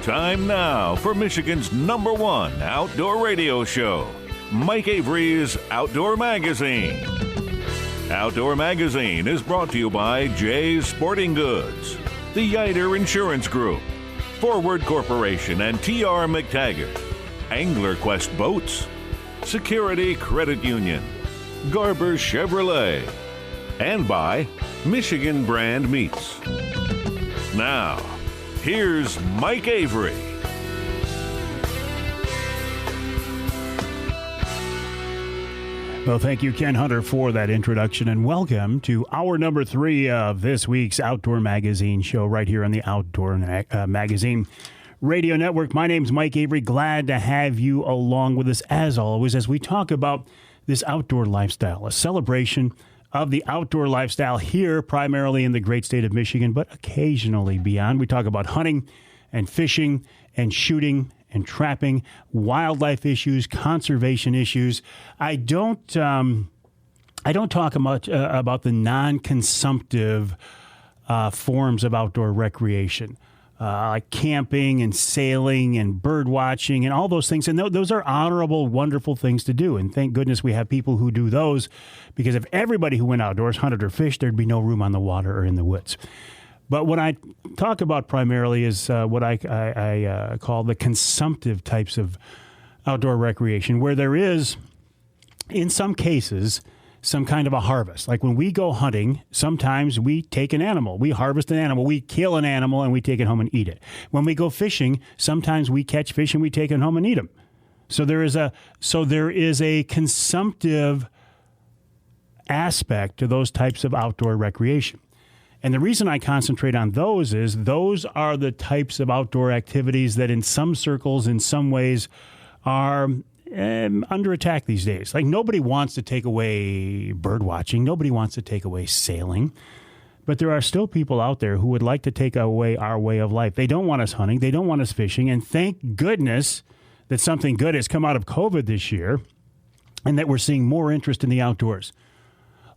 Time now for Michigan's #1 outdoor radio show, Mike Avery's Outdoor Magazine. Outdoor Magazine is brought to you by Jay's Sporting Goods, the Yider Insurance Group, Forward Corporation and T.R. McTaggart, Angler Quest Boats, Security Credit Union, Garber Chevrolet, and by Michigan Brand Meats. Now, here's Mike Avery. Well, thank you, Ken Hunter, for that introduction, and welcome to hour number 3 of this week's Outdoor Magazine show right here on the Outdoor Magazine Radio Network. My name's Mike Avery. Glad to have you along with us, as always, as we talk about this outdoor lifestyle, a celebration of the outdoor lifestyle here, primarily in the great state of Michigan, but occasionally beyond. We talk about hunting and fishing and shooting and trapping, wildlife issues, conservation issues. I don't talk much about the non-consumptive forms of outdoor recreation, like camping and sailing and bird watching and all those things. And those are honorable, wonderful things to do. And thank goodness we have people who do those, because if everybody who went outdoors hunted or fished, there'd be no room on the water or in the woods. But what I talk about primarily is what I call the consumptive types of outdoor recreation, where there is, in some cases, some kind of a harvest. Like when we go hunting, sometimes we take an animal. We harvest an animal. We kill an animal and we take it home and eat it. When we go fishing, sometimes we catch fish and we take it home and eat them. So there is a consumptive aspect to those types of outdoor recreation. And the reason I concentrate on those is those are the types of outdoor activities that in some circles, in some ways, are under attack these days. Like nobody wants to take away bird watching. Nobody wants to take away sailing. But there are still people out there who would like to take away our way of life. They don't want us hunting. They don't want us fishing. And thank goodness that something good has come out of COVID this year and that we're seeing more interest in the outdoors.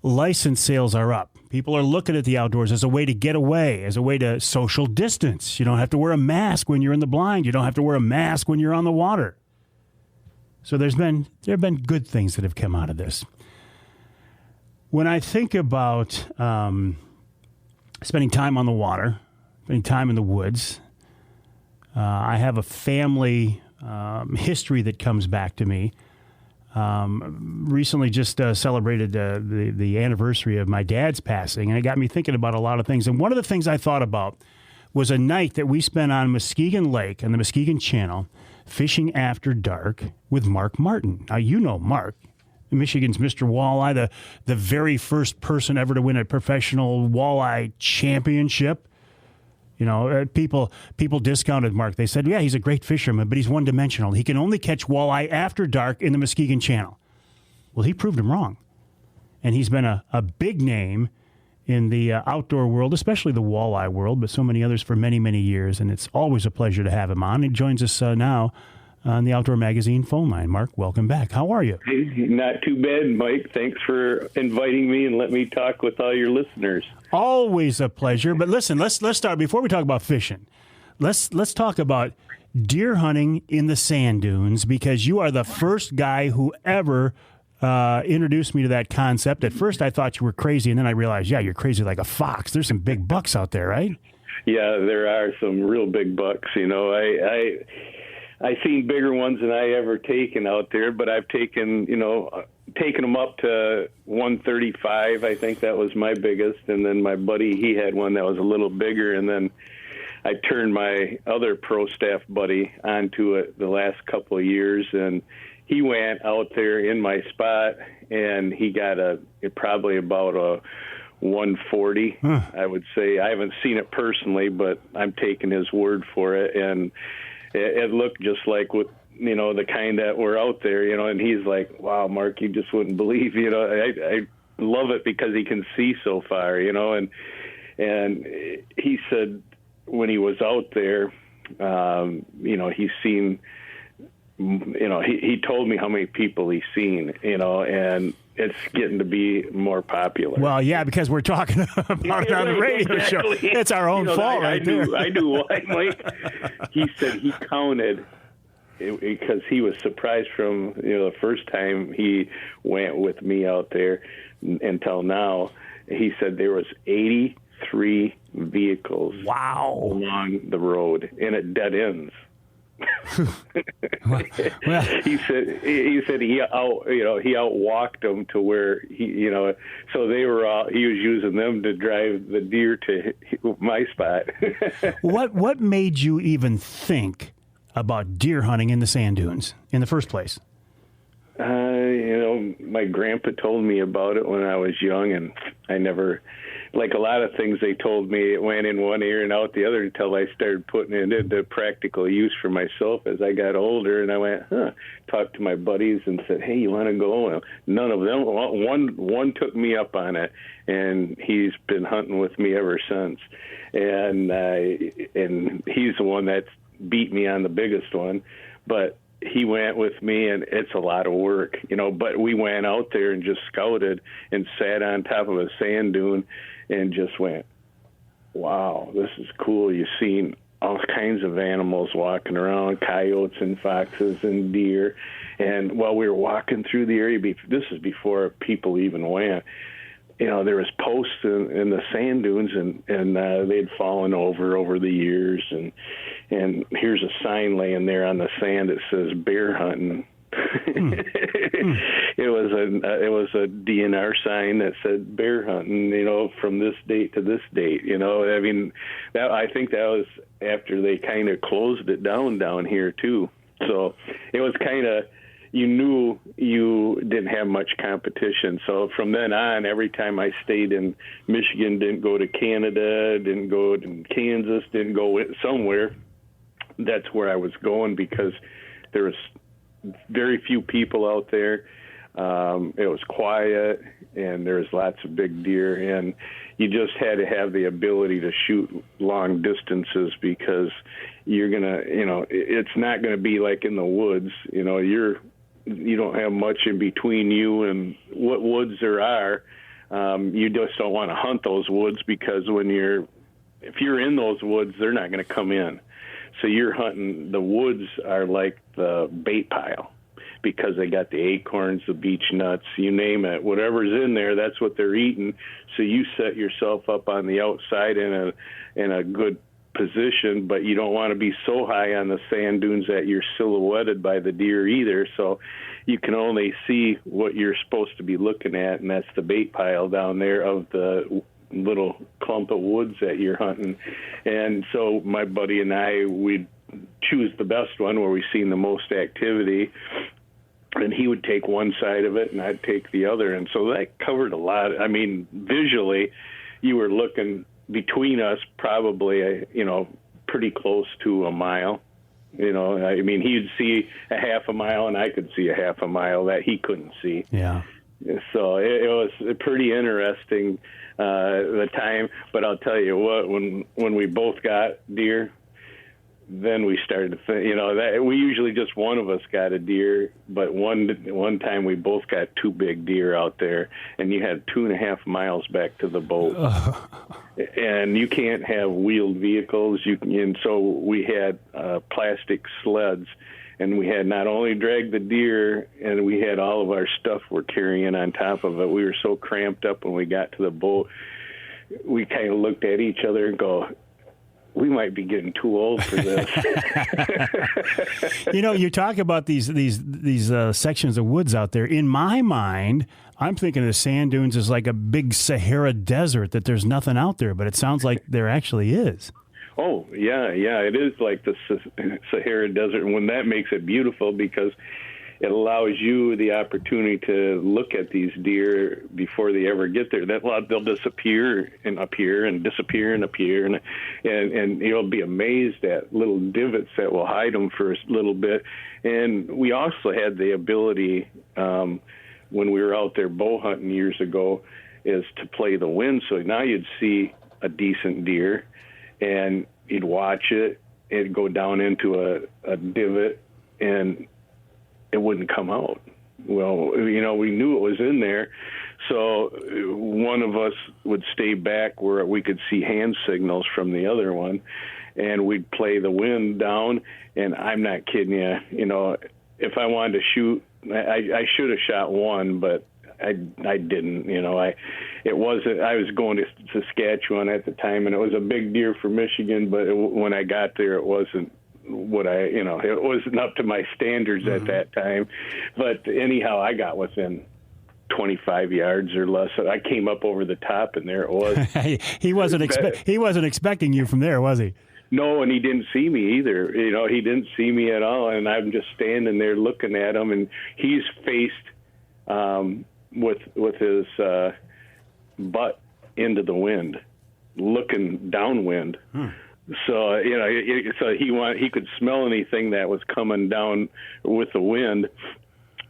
License sales are up. People are looking at the outdoors as a way to get away, as a way to social distance. You don't have to wear a mask when you're in the blind. You don't have to wear a mask when you're on the water. So there have been good things that have come out of this. When I think about spending time on the water, spending time in the woods, I have a family history that comes back to me. Recently just celebrated the anniversary of my dad's passing, and it got me thinking about a lot of things. And one of the things I thought about was a night that we spent on Muskegon Lake and the Muskegon Channel fishing after dark with Mark Martin. Now, you know Mark, Michigan's Mr. Walleye, the very first person ever to win a professional walleye championship. You know, people discounted Mark. They said, yeah, he's a great fisherman, but he's one-dimensional. He can only catch walleye after dark in the Muskegon Channel. Well, he proved him wrong. And he's been a big name in the outdoor world, especially the walleye world, but so many others for many, many years. And it's always a pleasure to have him on. He joins us now on the Outdoor Magazine phone line. Mark, welcome back. How are you? Hey, not too bad, Mike. Thanks for inviting me and let me talk with all your listeners. Always a pleasure. But listen, let's start before we talk about fishing. Let's talk about deer hunting in the sand dunes, because you are the first guy who ever introduced me to that concept. At first, I thought you were crazy, and then I realized, yeah, you're crazy like a fox. There's some big bucks out there, right? Yeah, there are some real big bucks. You know, I seen bigger ones than I ever taken out there, but I've taken them up to 135. I think that was my biggest. And then my buddy, he had one that was a little bigger. And then I turned my other pro staff buddy onto it the last couple of years. And he went out there in my spot and he got probably about a 140, I would say. I haven't seen it personally, but I'm taking his word for it. And it looked just like the kind that were out there, and he's like, wow, Mark, you just wouldn't believe, I love it because he can see so far, and he said when he was out there, he's seen, he told me how many people he's seen, and it's getting to be more popular. Well, yeah, because we're talking about it on the radio show. It's our own fault, right there. I knew Mike. He said he counted because he was surprised from the first time he went with me out there until now. He said there was 83 vehicles along the road, and at dead ends. Well, he said he outwalked them to where so they were he was using them to drive the deer to my spot. What made you even think about deer hunting in the sand dunes in the first place? My grandpa told me about it when I was young, and I never, like a lot of things they told me, it went in one ear and out the other until I started putting it into practical use for myself as I got older. And I went, talked to my buddies and said, hey, you want to go? And none of them. One took me up on it, and he's been hunting with me ever since. And he's the one that's beat me on the biggest one. But he went with me, and it's a lot of work, but we went out there and just scouted and sat on top of a sand dune and just went, wow, this is cool. You've seen all kinds of animals walking around, coyotes and foxes and deer. And while we were walking through the area, this is before people even went, there was posts in the sand dunes, and they'd fallen over the years. And here's a sign laying there on the sand that says bear hunting. It was a DNR sign that said bear hunting, from this date to this date. I think that was after they kind of closed it down here too. So it was kind of, you knew you didn't have much competition. So from then on, every time I stayed in Michigan, didn't go to Canada, didn't go to Kansas, didn't go somewhere, that's where I was going, because there was very few people out there. It was quiet, and there was lots of big deer, and you just had to have the ability to shoot long distances, because you're gonna, it's not gonna be like in the woods. You don't have much in between you and what woods there are. You just don't want to hunt those woods, because if you're in those woods, they're not going to come in. So you're hunting, the woods are like the bait pile, because they got the acorns, the beech nuts, you name it. Whatever's in there, that's what they're eating. So you set yourself up on the outside in a good position, but you don't want to be so high on the sand dunes that you're silhouetted by the deer either. So you can only see what you're supposed to be looking at, and that's the bait pile down there of the little clump of woods that you're hunting. And so my buddy and I, we'd choose the best one where we've seen the most activity, and he would take one side of it and I'd take the other. And so that covered a lot. I mean, visually, you were looking between us probably, pretty close to a mile. He'd see a half a mile, and I could see a half a mile that he couldn't see. Yeah. So it was pretty interesting, the time. But I'll tell you what, when we both got deer, then we started to think, that we usually just one of us got a deer, but one time we both got two big deer out there, and you had 2.5 miles back to the boat. And you can't have wheeled vehicles. And so we had plastic sleds, and we had not only dragged the deer, and we had all of our stuff we're carrying on top of it. We were so cramped up when we got to the boat, we kind of looked at each other and go, we might be getting too old for this. You talk about these sections of woods out there. In my mind, I'm thinking of the sand dunes as like a big Sahara desert, that there's nothing out there, but it sounds like there actually is. Oh, yeah, it is like the Sahara desert, and when that makes it beautiful, because it allows you the opportunity to look at these deer before they ever get there. They'll disappear and appear and disappear and appear, and you'll be amazed at little divots that will hide them for a little bit. And we also had the ability, when we were out there bow hunting years ago, is to play the wind. So now you'd see a decent deer, and you'd watch it, it'd go down into a divot, and it wouldn't come out. Well, we knew it was in there. So one of us would stay back where we could see hand signals from the other one, and we'd play the wind down. And I'm not kidding you. If I wanted to shoot, I should have shot one, but I didn't. It wasn't. I was going to Saskatchewan at the time, and it was a big deer for Michigan. But when I got there, it wasn't what it wasn't up to my standards at that time. But anyhow, I got within 25 yards or less. I came up over the top, and there it was. He wasn't expecting you from there, was he? No, and he didn't see me either. He didn't see me at all, and I'm just standing there looking at him, and he's faced with his butt into the wind, looking downwind. So so he could smell anything that was coming down with the wind.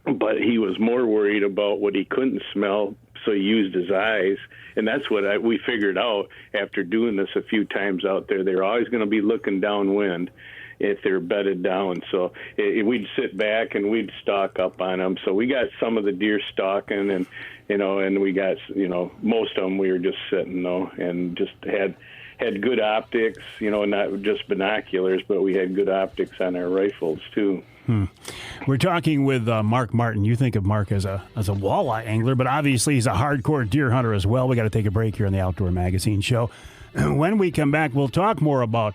But he was more worried about what he couldn't smell, so he used his eyes. And that's what we figured out after doing this a few times out there. They're always going to be looking downwind if they're bedded down. So we'd sit back and we'd stalk up on them. So we got some of the deer stalking, and we got most of them we were just sitting and just had good optics. Not just binoculars, but we had good optics on our rifles too. We're talking with Mark Martin. You think of Mark as a walleye angler, but obviously he's a hardcore deer hunter as well. We got to take a break here on the Outdoor Magazine Show. When we come back, we'll talk more about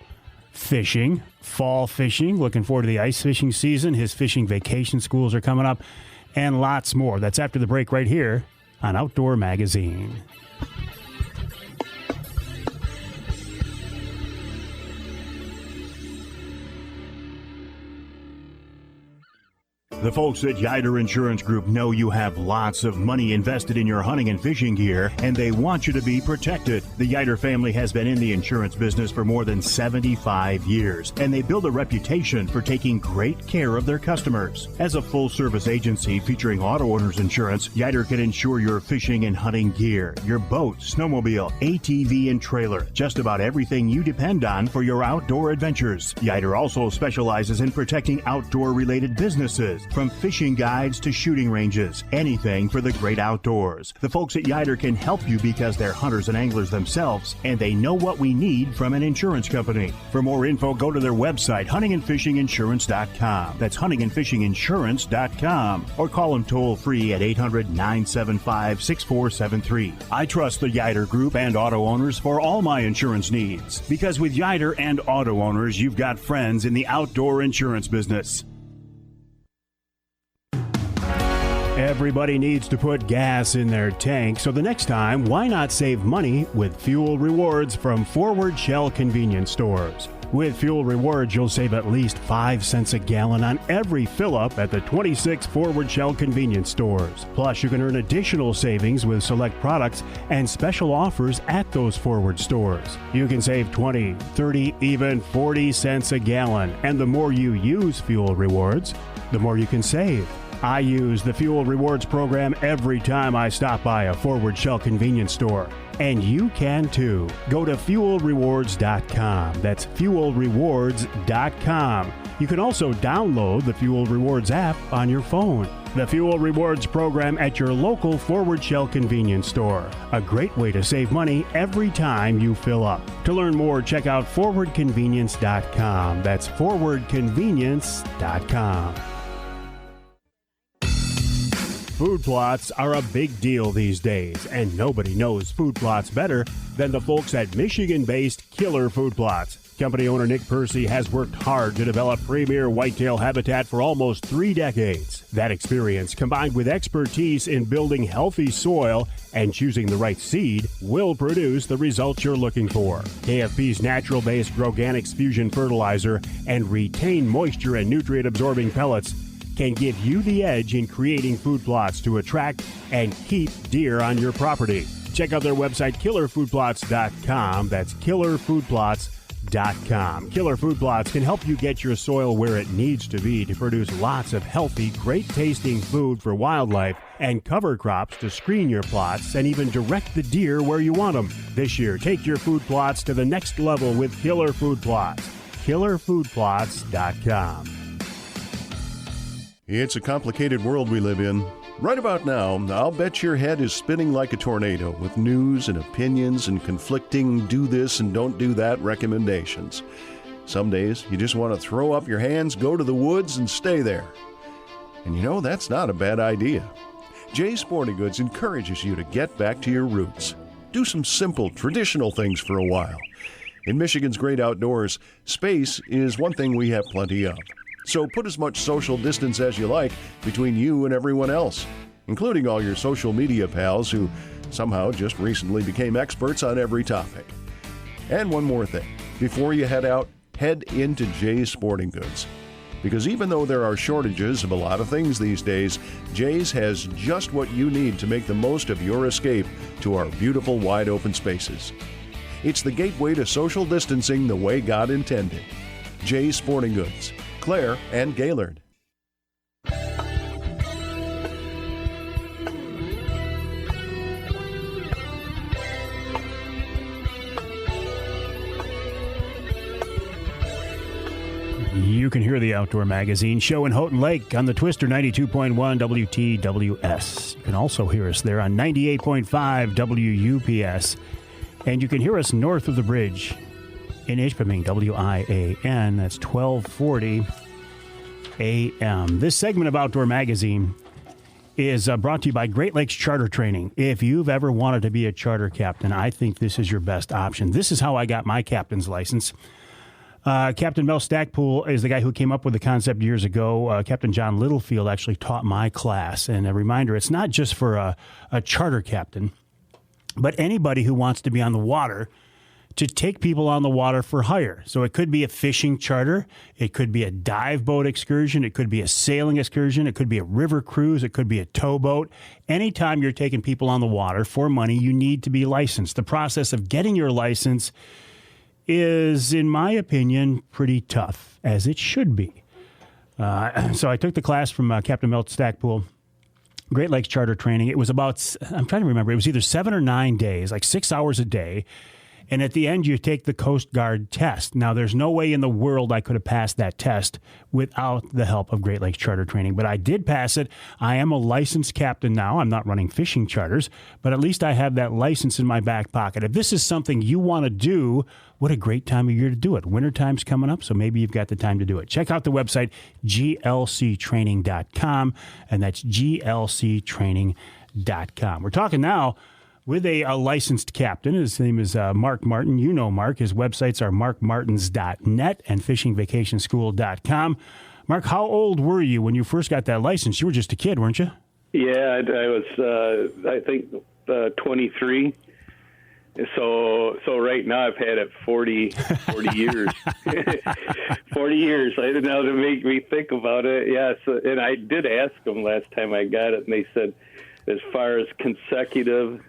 fishing, fall fishing. Looking forward to the ice fishing season. His fishing vacation schools are coming up, and lots more. That's after the break right here on Outdoor Magazine. The folks at Yider Insurance Group know you have lots of money invested in your hunting and fishing gear, and they want you to be protected. The Yider family has been in the insurance business for more than 75 years, and they build a reputation for taking great care of their customers. As a full-service agency featuring auto owners insurance, Yider can insure your fishing and hunting gear, your boat, snowmobile, ATV, and trailer, just about everything you depend on for your outdoor adventures. Yider also specializes in protecting outdoor-related businesses, from fishing guides to shooting ranges, anything for the great outdoors. The folks at Yider can help you because they're hunters and anglers themselves, and they know what we need from an insurance company. For more info, go to their website, huntingandfishinginsurance.com. That's huntingandfishinginsurance.com. Or call them toll-free at 800-975-6473. I trust the Yider Group and auto owners for all my insurance needs, because with Yider and auto owners, you've got friends in the outdoor insurance business. Everybody needs to put gas in their tank, so the next time, why not save money with fuel rewards from Forward Shell convenience stores? With fuel rewards, you'll save at least 5 cents a gallon on every fill-up at the 26 Forward Shell convenience stores. Plus, you can earn additional savings with select products and special offers at those Forward stores. You can save 20, 30, even 40 cents a gallon. And the more you use fuel rewards, the more you can save. I use the Fuel Rewards program every time I stop by a Forward Shell convenience store. And you can too. Go to fuelrewards.com. That's fuelrewards.com. You can also download the Fuel Rewards app on your phone. The Fuel Rewards program at your local Forward Shell convenience store. A great way to save money every time you fill up. To learn more, check out forwardconvenience.com. That's forwardconvenience.com. Food plots are a big deal these days, and nobody knows food plots better than the folks at Michigan-based Killer Food Plots. Company owner Nick Percy has worked hard to develop premier whitetail habitat for almost 3 decades. That experience, combined with expertise in building healthy soil and choosing the right seed, will produce the results you're looking for. KFP's natural-based Groganics Fusion Fertilizer and Retain Moisture and nutrient-absorbing pellets can give you the edge in creating food plots to attract and keep deer on your property. Check out their website, killerfoodplots.com. That's killerfoodplots.com. Killer Food Plots can help you get your soil where it needs to be to produce lots of healthy, great-tasting food for wildlife and cover crops to screen your plots and even direct the deer where you want them. This year, take your food plots to the next level with Killer Food Plots. killerfoodplots.com. It's a complicated world we live in. Right about now, I'll bet your head is spinning like a tornado with news and opinions and conflicting do this and don't do that recommendations. Some days, you just want to throw up your hands, go to the woods, and stay there. And you know, that's not a bad idea. Jay's Sporting Goods encourages you to get back to your roots. Do some simple, traditional things for a while. In Michigan's great outdoors, space is one thing we have plenty of. So put as much social distance as you like between you and everyone else, including all your social media pals who somehow just recently became experts on every topic. And one more thing. Before you head out, head into Jay's Sporting Goods. Because even though there are shortages of a lot of things these days, Jay's has just what you need to make the most of your escape to our beautiful wide open spaces. It's the gateway to social distancing the way God intended. Jay's Sporting Goods, Claire and Gaylord. You can hear the Outdoor Magazine show in Houghton Lake on the Twister 92.1 WTWS. You can also hear us there on 98.5 WUPS. And you can hear us north of the bridge in Ishpeming, WIAN. That's 1240 AM. This segment of Outdoor Magazine is brought to you by Great Lakes Charter Training. If you've ever wanted to be a charter captain, I think this is your best option. This is how I got my captain's license. Captain Mel Stackpool is the guy who came up with the concept years ago. Captain John Littlefield actually taught my class. And a reminder, it's not just for a charter captain, but anybody who wants to be on the water to take people on the water for hire. So it could be a fishing charter. It could be a dive boat excursion. It could be a sailing excursion. It could be a river cruise. It could be a towboat. Anytime you're taking people on the water for money, you need to be licensed. The process of getting your license is, in my opinion, pretty tough, as it should be. So I took the class from Captain Mel Stackpool, Great Lakes Charter Training. It was about, I'm trying to remember, it was either 7 or 9 days, like 6 hours a day. And at the end, you take the Coast Guard test. Now, there's no way in the world I could have passed that test without the help of Great Lakes Charter Training. But I did pass it. I am a licensed captain now. I'm not running fishing charters, but at least I have that license in my back pocket. If this is something you want to do, what a great time of year to do it. Wintertime's coming up, so maybe you've got the time to do it. Check out the website, glctraining.com, and that's glctraining.com. We're talking now with a licensed captain. His name is Mark Martin. You know Mark. His websites are markmartins.net and fishingvacationschool.com. Mark, how old were you when you first got that license? You were just a kid, weren't you? Yeah, I was, I think, 23. So right now I've had it 40 years. 40 years. Now to make me think about it, yes. And I did ask them last time I got it, and they said, as far as consecutive,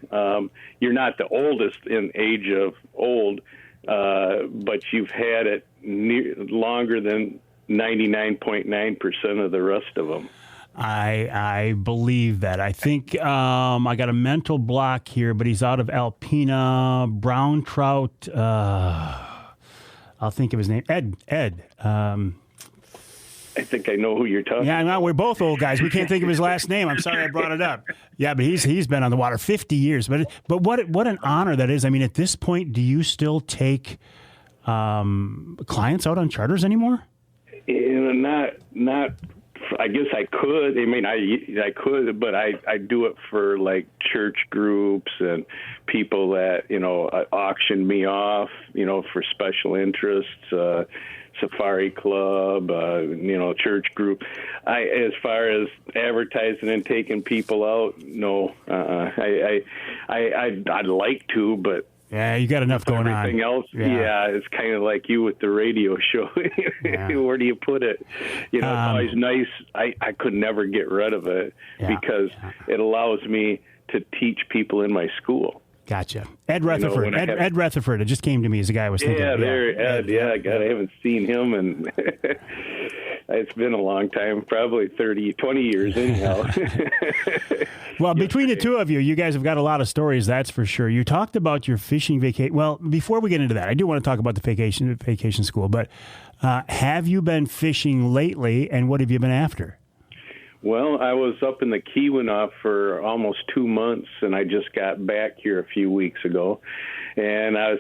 you're not the oldest in age of old, but you've had it longer than 99.9% of the rest of them. I believe that. I think I got a mental block here, but he's out of Alpena. Brown trout. I'll think of his name. Ed. I think I know who you're talking about. Yeah, no, we're both old guys. We can't think of his last name. I'm sorry I brought it up. Yeah, but he's been on the water 50 years. But what an honor that is. I mean, at this point, do you still take clients out on charters anymore? Not. I guess I could. I mean, I could, but I do it for like church groups and people that auction me off, for special interests. Safari club, church group. As far as advertising and taking people out, no. I'd like to, but yeah, you got enough going on. Everything else, yeah, it's kind of like you with the radio show. Where do you put it? It's always nice. I could never get rid of it because it allows me to teach people in my school. Gotcha. Ed Rutherford. Ed Rutherford. It just came to me as the guy I was thinking. Ed. Yeah, God, I haven't seen him, and it's been a long time, probably 20 years anyhow. Well, between the two of you, you guys have got a lot of stories, that's for sure. You talked about your fishing vacation. Well, before we get into that, I do want to talk about the vacation school, but have you been fishing lately, and what have you been after? Well, I was up in the Keweenaw for almost 2 months, and I just got back here a few weeks ago. And I was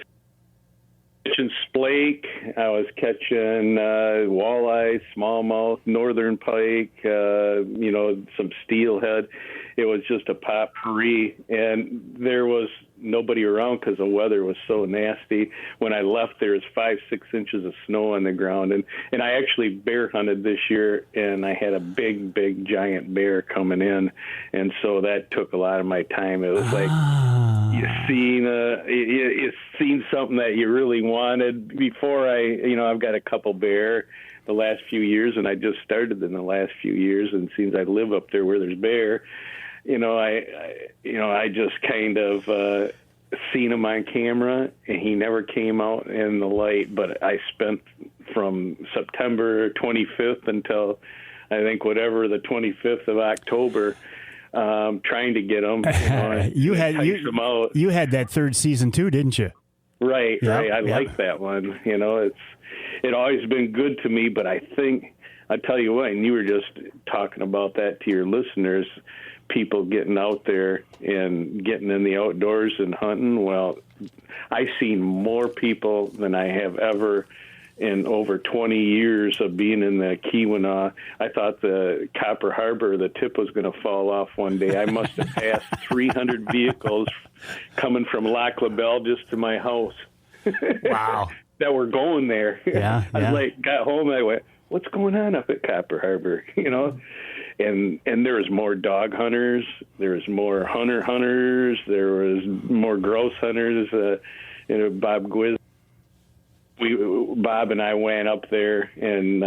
catching splake, I was catching walleye, smallmouth, northern pike, some steelhead. It was just a potpourri, and there was nobody around because the weather was so nasty. When I left, there was 5-6 inches of snow on the ground, and I actually bear hunted this year, and I had a big giant bear coming in, and so that took a lot of my time. It was like you seen something that you really wanted. Before I've got a couple bear the last few years, and I just started in the last few years, and since I live up there where there's bear, I just kind of seen him on camera, and he never came out in the light. But I spent from September 25th until I think whatever the 25th of October trying to get him. You had that third season too, didn't you? Right, yep, right. I like that one. It always been good to me, but I think I tell you what, and you were just talking about that to your listeners. People getting out there and getting in the outdoors and hunting. Well, I've seen more people than I have ever in over 20 years of being in the Keweenaw. I thought the Copper Harbor, the tip was going to fall off one day. I must have passed 300 vehicles coming from Lac La Belle just to my house. Wow. That were going there. Yeah, I was like, got home, and I went, what's going on up at Copper Harbor? And there was more dog hunters, there was more hunters, there was more grouse hunters. Bob and I went up there, and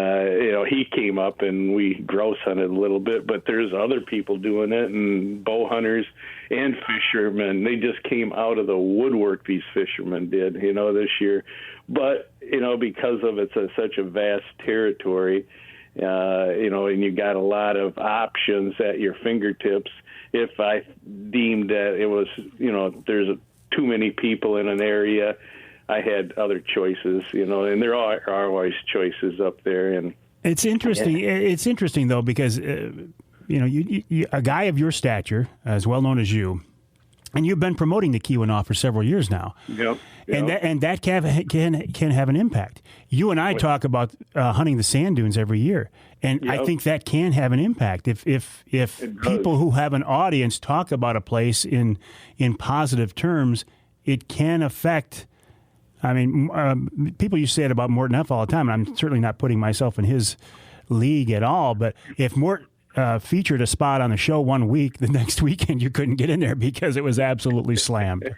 he came up and we grouse hunted a little bit. But there's other people doing it, and bow hunters and fishermen. They just came out of the woodwork. These fishermen did, this year. But because of it's such a vast territory. And you got a lot of options at your fingertips. If I deemed that it was, there's too many people in an area, I had other choices, and there are always choices up there. And it's interesting. It's interesting though, because you a guy of your stature, as well known as you, and you've been promoting the Keweenaw for several years now. Yep. And that can have an impact. You and I talk about hunting the sand dunes every year, and I think that can have an impact. If people who have an audience talk about a place in positive terms, it can affect. I mean, people used to say it about Morton F. all the time, and I'm certainly not putting myself in his league at all. But if Mort featured a spot on the show one week, the next weekend you couldn't get in there because it was absolutely slammed.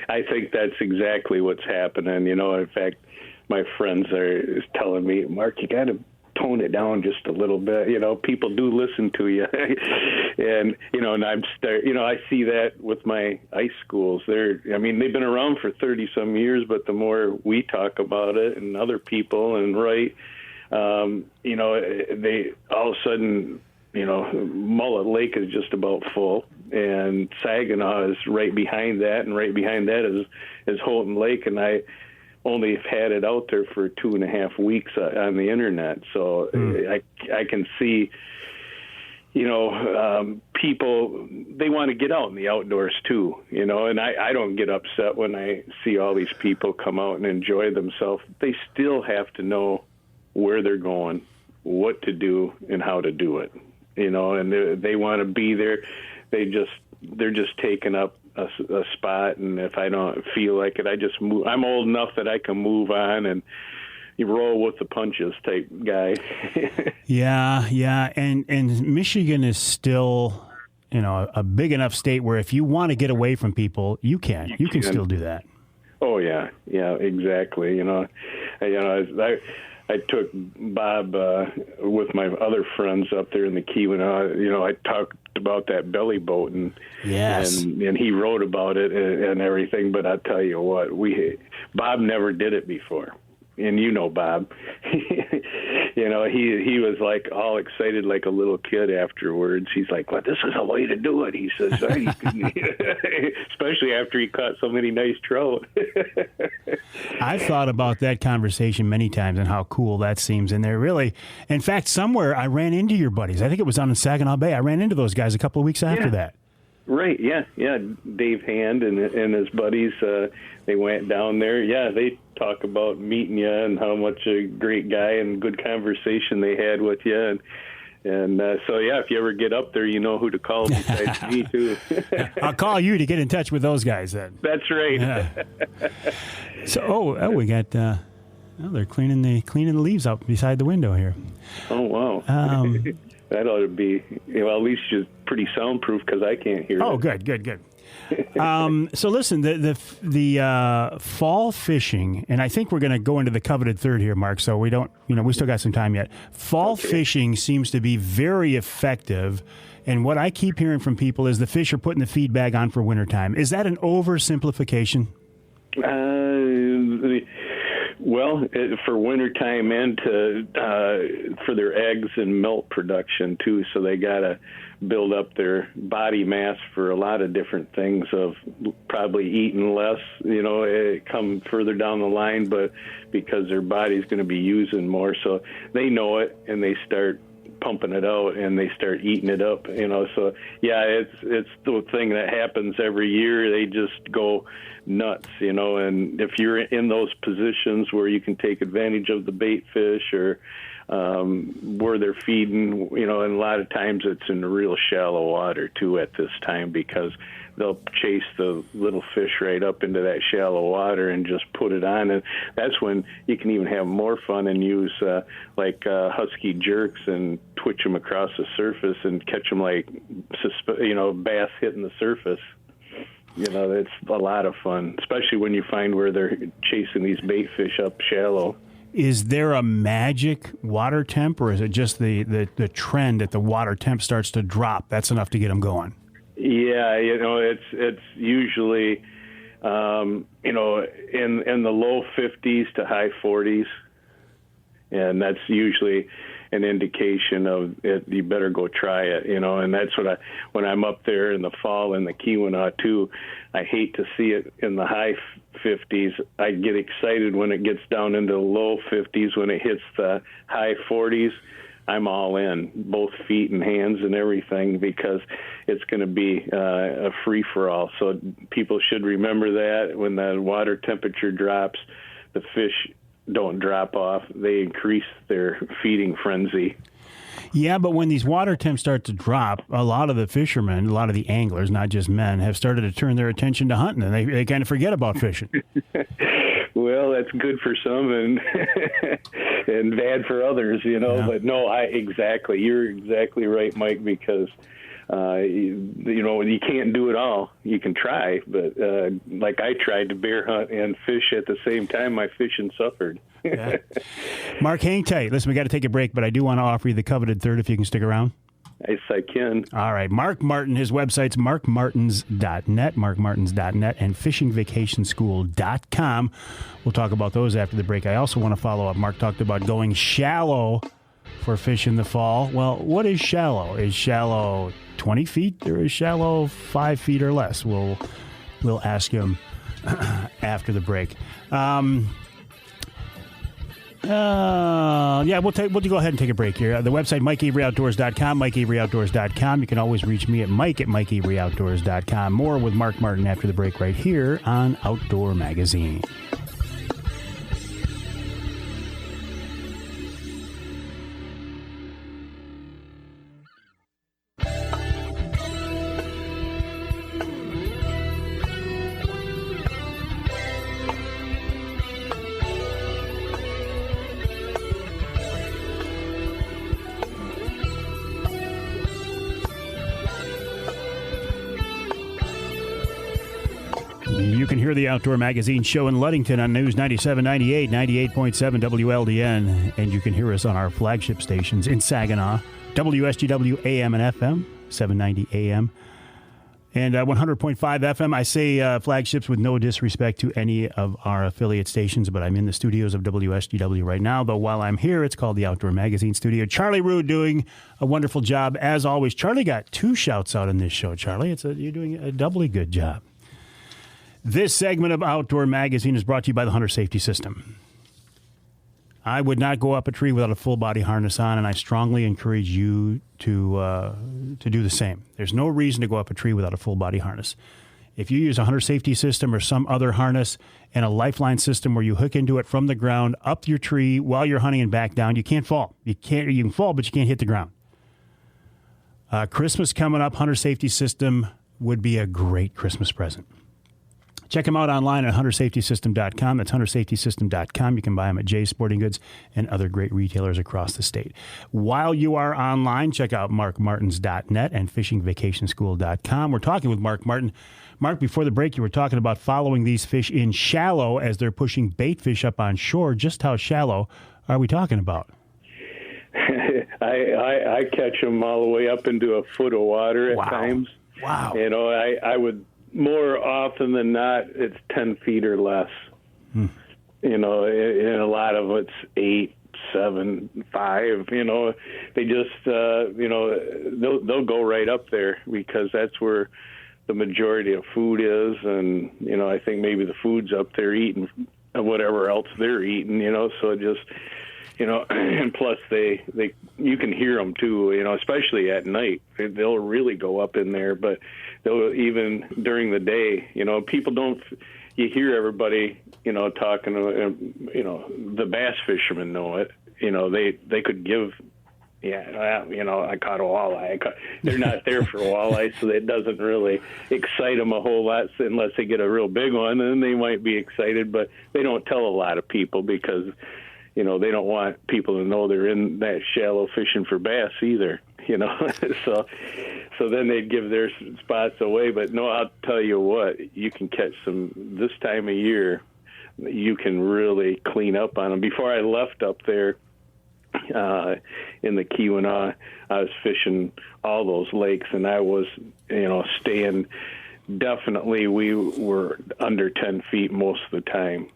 I think that's exactly what's happening. In fact, my friends are telling me, Mark, you got to tone it down just a little bit. People do listen to you. And I see that with my ice schools. They've been around for 30 some years, but the more we talk about it and other people and write, they all of a sudden, Mullet Lake is just about full, and Saginaw is right behind that, and right behind that is Houghton Lake, and I only have had it out there for 2.5 weeks on the internet, so I can see, people, they want to get out in the outdoors too, and I don't get upset when I see all these people come out and enjoy themselves. They still have to know where they're going, what to do, and how to do it. And they want to be there. They're just taking up a spot, and if I don't feel like it, I just move. I'm old enough that I can move on, and you roll with the punches type guy. Yeah, and Michigan is still, a big enough state where if you want to get away from people, you can still do that. Oh yeah, exactly. I took Bob with my other friends up there in the Keweenaw. I talked about that belly boat, and he wrote about it and everything. But I tell you what, Bob never did it before, and you know Bob, you know, he was like all excited like a little kid afterwards. He's like, well, this is a way to do it. He says, especially after he caught so many nice trout. I've thought about that conversation many times and how cool that seems. And they're really, in fact, somewhere I ran into your buddies. I think it was down in Saginaw Bay. I ran into those guys a couple of weeks after that. Right, yeah. Dave Hand and his buddies, they went down there. Yeah, they talk about meeting you and how much a great guy and good conversation they had with you. And so, yeah, if you ever get up there, you know who to call besides me, too. I'll call you to get in touch with those guys then. That's right. Yeah. So, we got... they're cleaning the leaves out beside the window here. Oh, wow. That ought to be, well, at least you're pretty soundproof because I can't hear it. Oh, good. So listen, the fall fishing, and I think we're going to go into the coveted third here, Mark, so we don't, we still got some time yet. Fall fishing seems to be very effective, and what I keep hearing from people is the fish are putting the feed bag on for wintertime. Is that an oversimplification? Well, for wintertime and for their eggs and milk production, too, so they got to build up their body mass for a lot of different things of probably eating less, come further down the line, but because their body's going to be using more. So they know it, and they start pumping it out, and they start eating it up, So, yeah, it's the thing that happens every year. They just go nuts, and if you're in those positions where you can take advantage of the bait fish or where they're feeding, and a lot of times it's in real shallow water too at this time, because they'll chase the little fish right up into that shallow water and just put it on, and that's when you can even have more fun and use husky jerks and twitch them across the surface and catch them like bass hitting the surface. It's a lot of fun, especially when you find where they're chasing these bait fish up shallow. Is there a magic water temp, or is it just the trend that the water temp starts to drop? That's enough to get them going. Yeah, it's usually, in the low 50s to high 40s, and that's usually an indication of it. You better go try it, and that's what when I'm up there in the fall in the Keweenaw too, I hate to see it in the high 50s. I get excited when it gets down into the low 50s. When it hits the high 40s, I'm all in, both feet and hands and everything, because it's going to be a free-for-all. So people should remember that when the water temperature drops, the fish don't drop off. They increase their feeding frenzy. Yeah, but when these water temps start to drop, a lot of the fishermen, a lot of the anglers, not just men, have started to turn their attention to hunting, and they kind of forget about fishing. Well, that's good for some and and bad for others, Yeah. But no, exactly. You're exactly right, Mike, because you can't do it all. You can try, but like I tried to bear hunt and fish at the same time, my fishing suffered. Yeah. Mark, hang tight. Listen, we got to take a break, but I do want to offer you the coveted third if you can stick around. Yes, I can. All right. Mark Martin, his website's markmartins.net, markmartins.net, and fishingvacationschool.com. We'll talk about those after the break. I also want to follow up. Mark talked about going shallow for fish in the fall. Well, what is shallow? Is shallow 20 feet or is shallow 5 feet or less? We'll ask him after the break. We'll go ahead and take a break here. The website, MikeAveryOutdoors.com, MikeAveryOutdoors.com. You can always reach me at Mike@MikeAveryOutdoors.com. More with Mark Martin after the break right here on Outdoor Magazine. You can hear the Outdoor Magazine show in Ludington on News 97.98, 98.7 WLDN, and you can hear us on our flagship stations in Saginaw, WSGW AM and FM, 790 AM, And 100.5 FM, I say flagships with no disrespect to any of our affiliate stations, but I'm in the studios of WSGW right now. Though while I'm here, it's called the Outdoor Magazine Studio. Charlie Rue doing a wonderful job, as always. Charlie got 2 shouts out in this show, Charlie. You're doing a doubly good job. This segment of Outdoor Magazine is brought to you by the Hunter Safety System. I would not go up a tree without a full-body harness on, and I strongly encourage you to do the same. There's no reason to go up a tree without a full-body harness. If you use a Hunter Safety System or some other harness and a lifeline system where you hook into it from the ground up your tree while you're hunting and back down, you can't fall. You can fall, but you can't hit the ground. Christmas coming up, Hunter Safety System would be a great Christmas present. Check them out online at huntersafetysystem.com. That's huntersafetysystem.com. You can buy them at Jay's Sporting Goods and other great retailers across the state. While you are online, check out markmartins.net and fishingvacationschool.com. We're talking with Mark Martin. Mark, before the break, you were talking about following these fish in shallow as they're pushing bait fish up on shore. Just how shallow are we talking about? I catch them all the way up into a foot of water at times. Wow. You know, I would... More often than not, it's 10 feet or less. You know, and a lot of it's 8, 7, 5. You know, they just, you know, they'll go right up there because that's where the majority of food is. And, you know, I think maybe the food's up there eating whatever else they're eating, you know, so just... You know, and plus you can hear them too, you know, especially at night. They'll really go up in there, but they'll even during the day, you know, you hear everybody, you know, talking, you know, the bass fishermen know it, you know, they could give, you know, I caught a walleye. They're not there for a walleye, so it doesn't really excite them a whole lot unless they get a real big one, and then they might be excited, but they don't tell a lot of people because, you know, they don't want people to know they're in that shallow fishing for bass either, you know. so then they'd give their spots away. But no, I'll tell you what, you can catch some this time of year. You can really clean up on them. Before I left up there in the Keweenaw, I was fishing all those lakes, and I was, you know, staying. Definitely, we were under 10 feet most of the time.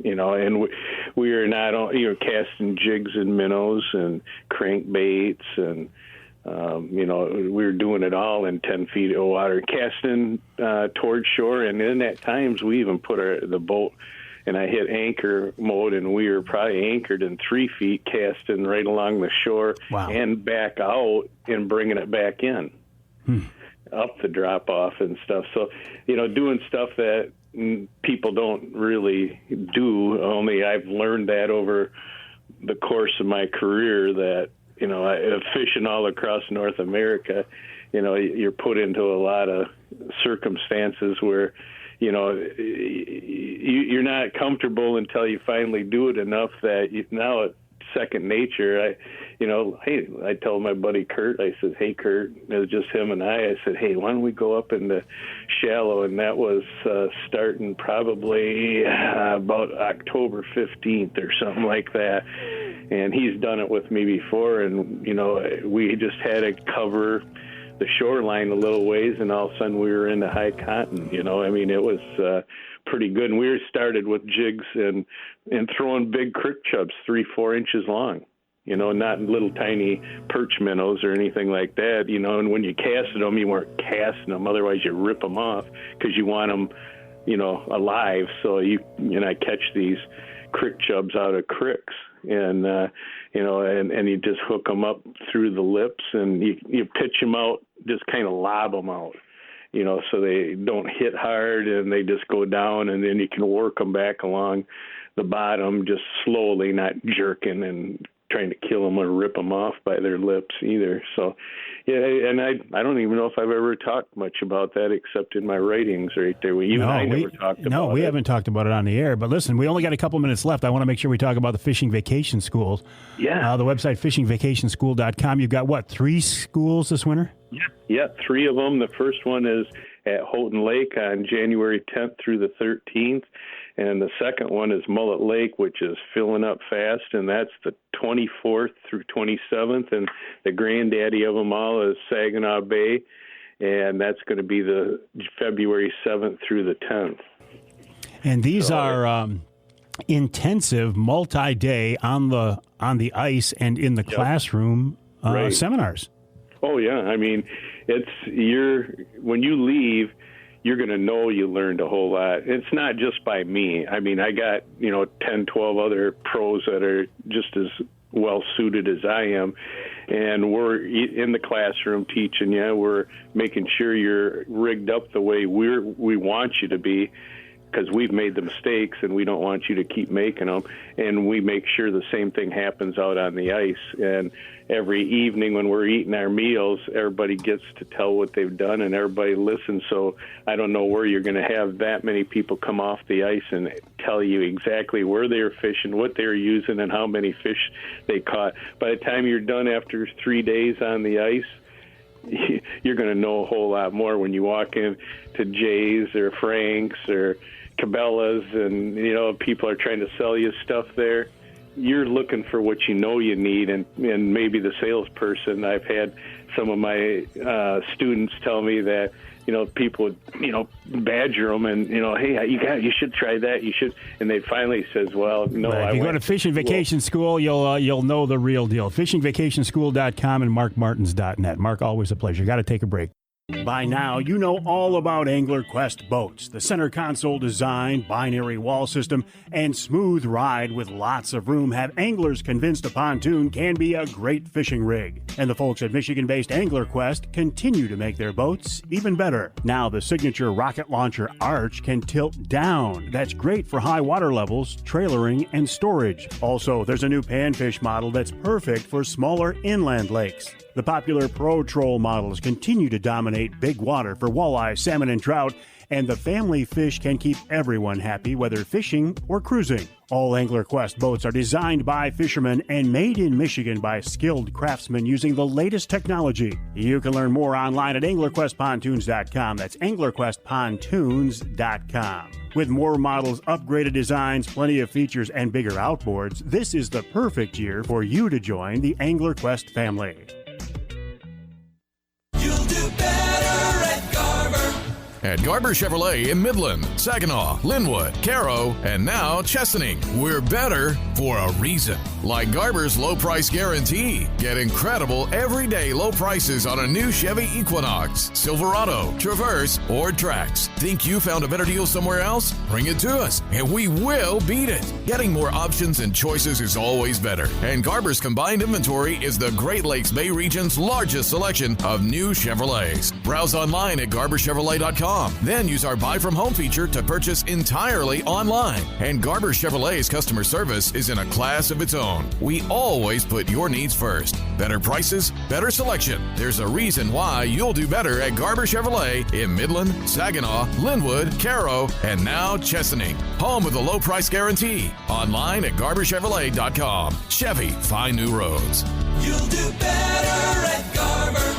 You know, and we are not, you know, casting jigs and minnows and crankbaits and, you know, we were doing it all in 10 feet of water, casting towards shore. And then at times we even put the boat, and I hit anchor mode, and we were probably anchored in 3 feet, casting right along the shore. Wow. And back out and bringing it back in, up the drop off and stuff. So, you know, doing stuff that people don't really do. Only I've learned that over the course of my career that, you know, fishing all across North America, you know, you're put into a lot of circumstances where, you know, you're not comfortable until you finally do it enough that now it's second nature. I told my buddy Kurt, I said, hey, Kurt, it was just him and I said, hey, why don't we go up into shallow? And that was starting probably about October 15th or something like that. And he's done it with me before. And, you know, we just had to cover the shoreline a little ways, and all of a sudden we were into high cotton. You know, I mean, it was pretty good. And we were started with jigs and throwing big crick chubs 3-4 inches long. You know, not little tiny perch minnows or anything like that, you know, and when you casted them, you weren't casting them. Otherwise, you rip them off because you want them, you know, alive. So I catch these crick chubs out of cricks and, you know, and you just hook them up through the lips and you pitch them out, just kind of lob them out, you know, so they don't hit hard and they just go down, and then you can work them back along the bottom, just slowly, not jerking and trying to kill them or rip them off by their lips either. So, yeah, and I don't even know if I've ever talked much about that except in my writings right there. We never talked about it. No, we haven't talked about it on the air. But listen, we only got a couple minutes left. I want to make sure we talk about the Fishing Vacation Schools. Yeah. The website, fishingvacationschool.com. You've got, what, 3 schools this winter? Yeah, 3 of them. The first one is at Houghton Lake on January 10th through the 13th. And the second one is Mullet Lake, which is filling up fast, and that's the 24th through 27th. And the granddaddy of them all is Saginaw Bay. and that's going to be the February 7th through the 10th. And these are intensive, multi-day on the ice and in the classroom seminars. Oh yeah, I mean, when you leave, you're going to know you learned a whole lot. It's not just by me. I mean, I got 10, 12 other pros that are just as well suited as I am, and we're in the classroom teaching you. We're making sure you're rigged up the way we want you to be, because we've made the mistakes and we don't want you to keep making them. And we make sure the same thing happens out on the ice. And every evening when we're eating our meals, everybody gets to tell what they've done and everybody listens. So I don't know where you're going to have that many people come off the ice and tell you exactly where they were fishing, what they were using, and how many fish they caught. By the time you're done after 3 days on the ice, you're going to know a whole lot more when you walk in to Jay's or Frank's or Cabela's, and people are trying to sell you stuff there. You're looking for what you know you need, and maybe the salesperson. I've had some of my students tell me that people would badger them and hey, you should try that, you should, and they finally says, well, no. If you go to Fishing Vacation School, you'll know the real deal. FishingVacationSchool.com and MarkMartins.net. Mark, always a pleasure. Got to take a break. By now, you know all about Angler Quest boats. The center console design, binary wall system, and smooth ride with lots of room have anglers convinced a pontoon can be a great fishing rig. And the folks at Michigan-based Angler Quest continue to make their boats even better. Now, the signature rocket launcher arch can tilt down. That's great for high water levels, trailering, and storage. Also, there's a new panfish model that's perfect for smaller inland lakes. The popular Pro Troll models continue to dominate big water for walleye, salmon, and trout, and the family fish can keep everyone happy whether fishing or cruising. All Angler Quest boats are designed by fishermen and made in Michigan by skilled craftsmen using the latest technology. You can learn more online at anglerquestpontoons.com. That's anglerquestpontoons.com. With more models, upgraded designs, plenty of features, and bigger outboards, this is the perfect year for you to join the Angler Quest family. You'll do better at Garber. At Garber Chevrolet in Midland, Saginaw, Linwood, Caro, and now Chesaning. We're better for a reason. Like Garber's low price guarantee. Get incredible everyday low prices on a new Chevy Equinox, Silverado, Traverse, or Trax. Think you found a better deal somewhere else? Bring it to us, and we will beat it. Getting more options and choices is always better. And Garber's combined inventory is the Great Lakes Bay region's largest selection of new Chevrolets. Browse online at GarberChevrolet.com. Then use our Buy From Home feature to purchase entirely online. And Garber Chevrolet's customer service is in a class of its own. We always put your needs first. Better prices, better selection. There's a reason why you'll do better at Garber Chevrolet in Midland, Saginaw, Linwood, Caro, and now Chesaning. Home with a low price guarantee. Online at GarberChevrolet.com. Chevy, find new roads. You'll do better at Garber.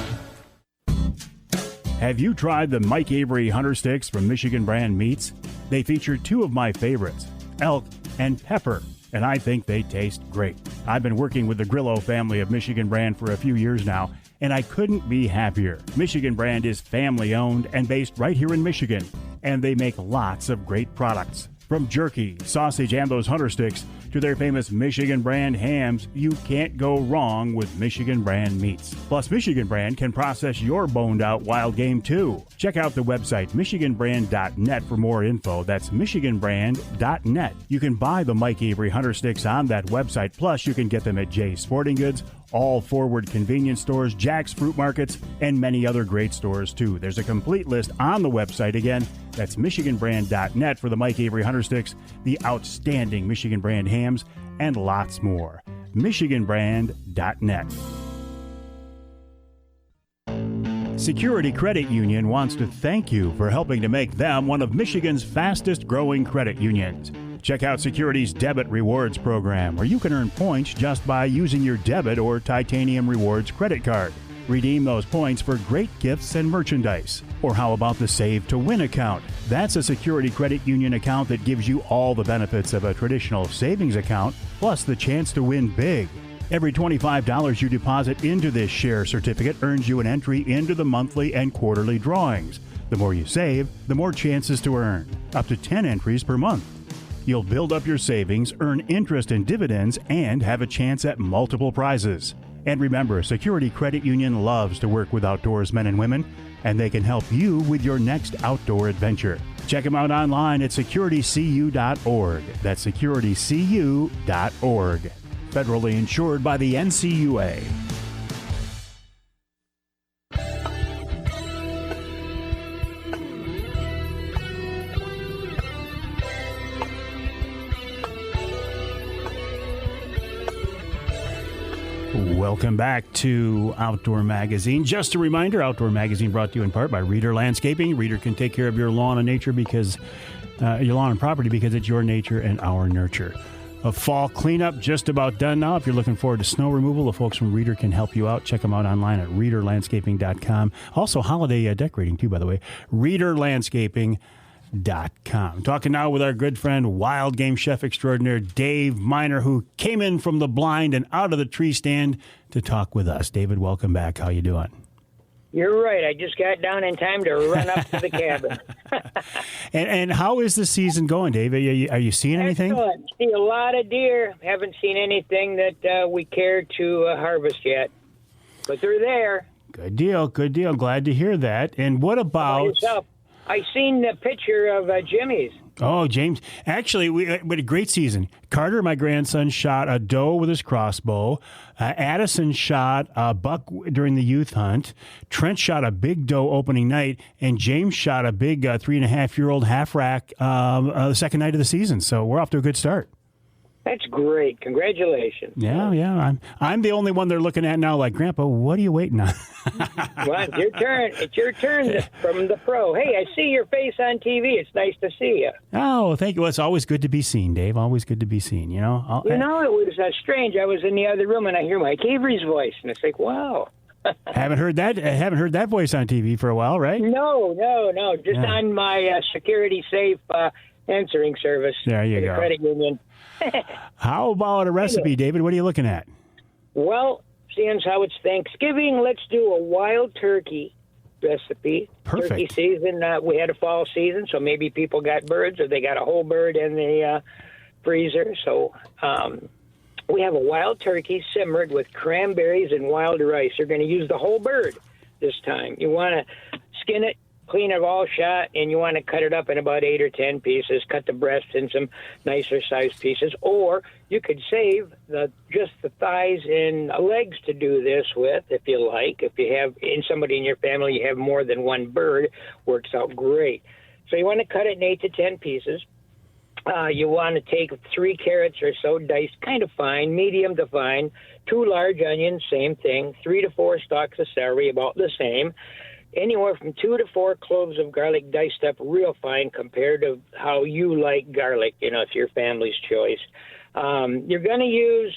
Have you tried the Mike Avery Hunter Sticks from Michigan Brand Meats? They feature two of my favorites, elk and pepper, and I think they taste great. I've been working with the Grillo family of Michigan Brand for a few years now, and I couldn't be happier. Michigan Brand is family-owned and based right here in Michigan, and they make lots of great products. From jerky, sausage, and those Hunter Sticks to their famous Michigan Brand hams, you can't go wrong with Michigan Brand meats. Plus, Michigan Brand can process your boned-out wild game, too. Check out the website, MichiganBrand.net, for more info. That's MichiganBrand.net. You can buy the Mike Avery Hunter Sticks on that website. Plus, you can get them at Jay's Sporting Goods, all Forward convenience stores, Jack's Fruit Markets, and many other great stores, too. There's a complete list on the website. Again, that's MichiganBrand.net for the Mike Avery Hunter Sticks, the outstanding Michigan Brand hams, and lots more. MichiganBrand.net. Security Credit Union wants to thank you for helping to make them one of Michigan's fastest growing credit unions. Check out Security's Debit Rewards program, where you can earn points just by using your debit or Titanium Rewards credit card. Redeem those points for great gifts and merchandise. Or how about the Save to Win account? That's a Security Credit Union account that gives you all the benefits of a traditional savings account, plus the chance to win big. Every $25 you deposit into this share certificate earns you an entry into the monthly and quarterly drawings. The more you save, the more chances to earn, up to 10 entries per month. You'll build up your savings, earn interest and dividends, and have a chance at multiple prizes. And remember, Security Credit Union loves to work with outdoors men and women, and they can help you with your next outdoor adventure. Check them out online at securitycu.org. That's securitycu.org. Federally insured by the NCUA. Welcome back to Outdoor Magazine. Just a reminder, Outdoor Magazine brought to you in part by Reader Landscaping. Reader can take care of your lawn and nature because your lawn and property because it's your nature and our nurture. A fall cleanup just about done now. If you're looking forward to snow removal, the folks from Reader can help you out. Check them out online at readerlandscaping.com. Also, holiday decorating, too, by the way. readerlandscaping.com. Talking now with our good friend, wild game chef extraordinaire Dave Minar, who came in from the blind and out of the tree stand to talk with us. David, welcome back. How you doing? You're right. I just got down in time to run up to the cabin. And how is the season going, Dave? Are you seeing anything? Excellent. See a lot of deer. Haven't seen anything that we care to harvest yet, but they're there. Good deal. Good deal. Glad to hear that. And what about... I seen the picture of Jimmy's. Oh, James. Actually, we had a great season. Carter, my grandson, shot a doe with his crossbow. Addison shot a buck during the youth hunt. Trent shot a big doe opening night. And James shot a big 3.5-year-old half rack the second night of the season. So we're off to a good start. That's great. Congratulations. Yeah. I'm the only one they're looking at now like, Grandpa, what are you waiting on? Well, it's your turn. It's your turn from the pro. Hey, I see your face on TV. It's nice to see you. Oh, thank you. Well, it's always good to be seen, Dave. Always good to be seen, you know? It was strange. I was in the other room, and I hear Mike Avery's voice, and it's like, wow. Haven't heard that voice on TV for a while, right? No. Just on my security safe answering service. There you go. The credit union. How about a recipe, David? What are you looking at? Well, seeing how it's Thanksgiving, let's do a wild turkey recipe. Perfect. Turkey season, we had a fall season, so maybe people got birds or they got a whole bird in the freezer. So we have a wild turkey simmered with cranberries and wild rice. You're going to use the whole bird this time. You want to skin it, clean it all shot, and you want to cut it up in about 8 or 10 pieces. Cut the breast in some nicer sized pieces, or you could save just the thighs and legs to do this with, if you like. If you have somebody in your family, you have more than one bird, works out great. So you want to cut it in 8 to 10 pieces. You want to take 3 carrots or so, diced kind of fine, medium to fine, 2 large onions, same thing, 3 to 4 stalks of celery, about the same. Anywhere from 2 to 4 cloves of garlic diced up real fine compared to how you like garlic, it's your family's choice. You're going to use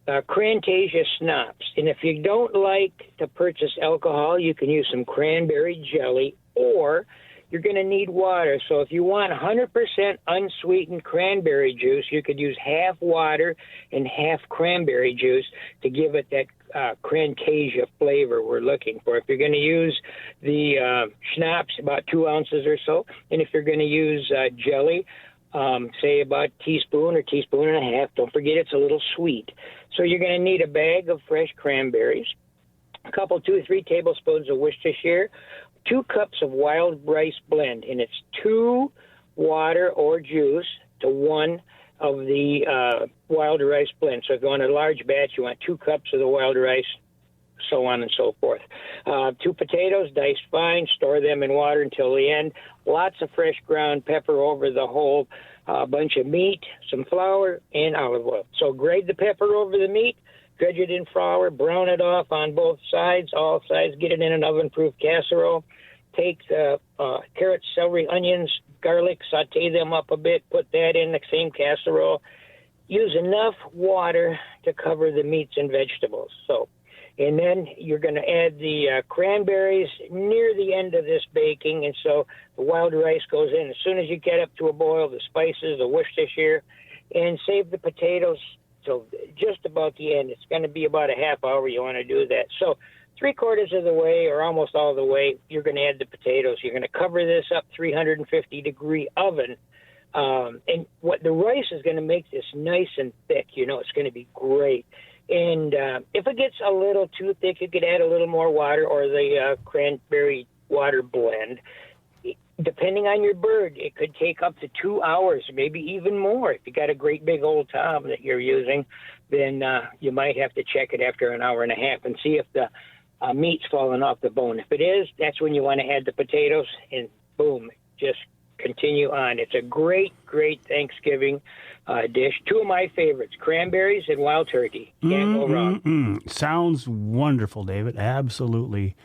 Crantasia schnapps. And if you don't like to purchase alcohol, you can use some cranberry jelly, or you're going to need water. So if you want 100% unsweetened cranberry juice, you could use half water and half cranberry juice to give it that Crantasia flavor we're looking for. If you're going to use the schnapps, about 2 ounces or so, and if you're going to use jelly, say about a teaspoon or teaspoon and a half. Don't forget it's a little sweet. So you're going to need a bag of fresh cranberries, a couple, 2 or 3 tablespoons of Worcestershire, 2 cups of wild rice blend, and it's 2 water or juice to 1 of the wild rice blend. So if you want a large batch, you want 2 cups of the wild rice, so on and so forth. 2 potatoes, diced fine, store them in water until the end. Lots of fresh ground pepper over the whole bunch of meat, some flour, and olive oil. So grate the pepper over the meat, dredge it in flour, brown it off on both sides, all sides, get it in an oven-proof casserole. Take the carrots, celery, onions, garlic, saute them up a bit, put that in the same casserole. Use enough water to cover the meats and vegetables. And then you're going to add the cranberries near the end of this baking, and so the wild rice goes in. As soon as you get up to a boil, the spices, the Worcestershire, and save the potatoes till just about the end. It's going to be about a half hour you want to do that. So 3/4 of the way or almost all the way, you're going to add the potatoes. You're going to cover this up 350-degree oven. And what the rice is going to make this nice and thick. It's going to be great. And if it gets a little too thick, you could add a little more water or the cranberry water blend. Depending on your bird, it could take up to 2 hours, maybe even more. If you got a great big old tom that you're using, then you might have to check it after an hour and a half and see if the meat's falling off the bone. If it is, that's when you want to add the potatoes, and boom, just continue on. It's a great, great Thanksgiving dish. Two of my favorites, cranberries and wild turkey. Can't go wrong. Sounds wonderful, David. Absolutely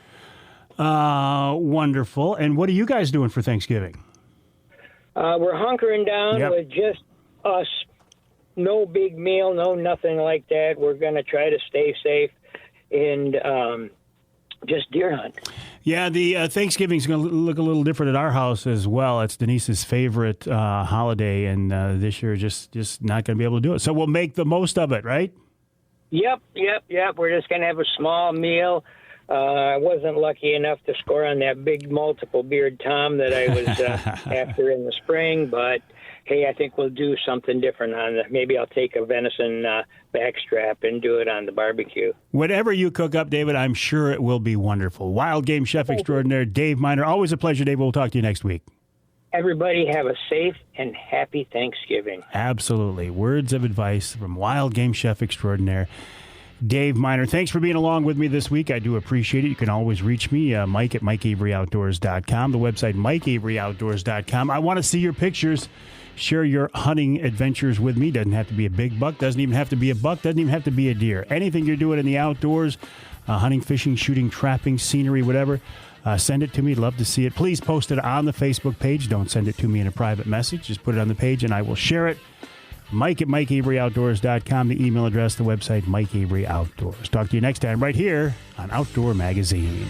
wonderful. And what are you guys doing for Thanksgiving? We're hunkering down with just us. No big meal, no nothing like that. We're going to try to stay safe and just deer hunt. Yeah, the Thanksgiving's going to look a little different at our house as well. It's Denise's favorite holiday, and this year just not going to be able to do it. So we'll make the most of it, right? Yep. We're just going to have a small meal. I wasn't lucky enough to score on that big multiple beard tom that I was after in the spring, but hey, I think we'll do something different on that. Maybe I'll take a venison backstrap and do it on the barbecue. Whatever you cook up, David, I'm sure it will be wonderful. Wild game chef extraordinaire, Dave Minar. Always a pleasure, Dave. We'll talk to you next week. Everybody have a safe and happy Thanksgiving. Absolutely. Words of advice from wild game chef extraordinaire, Dave Minar. Thanks for being along with me this week. I do appreciate it. You can always reach me, Mike at MikeAveryOutdoors.com, the website MikeAveryOutdoors.com. I want to see your pictures. Share your hunting adventures with me. Doesn't have to be a big buck. Doesn't even have to be a buck. Doesn't even have to be a deer. Anything you're doing in the outdoors, hunting, fishing, shooting, trapping, scenery, whatever, send it to me. Love to see it. Please post it on the Facebook page. Don't send it to me in a private message. Just put it on the page and I will share it. Mike at MikeAveryOutdoors.com, the email address, the website, Mike Avery Outdoors. Talk to you next time right here on Outdoor Magazine.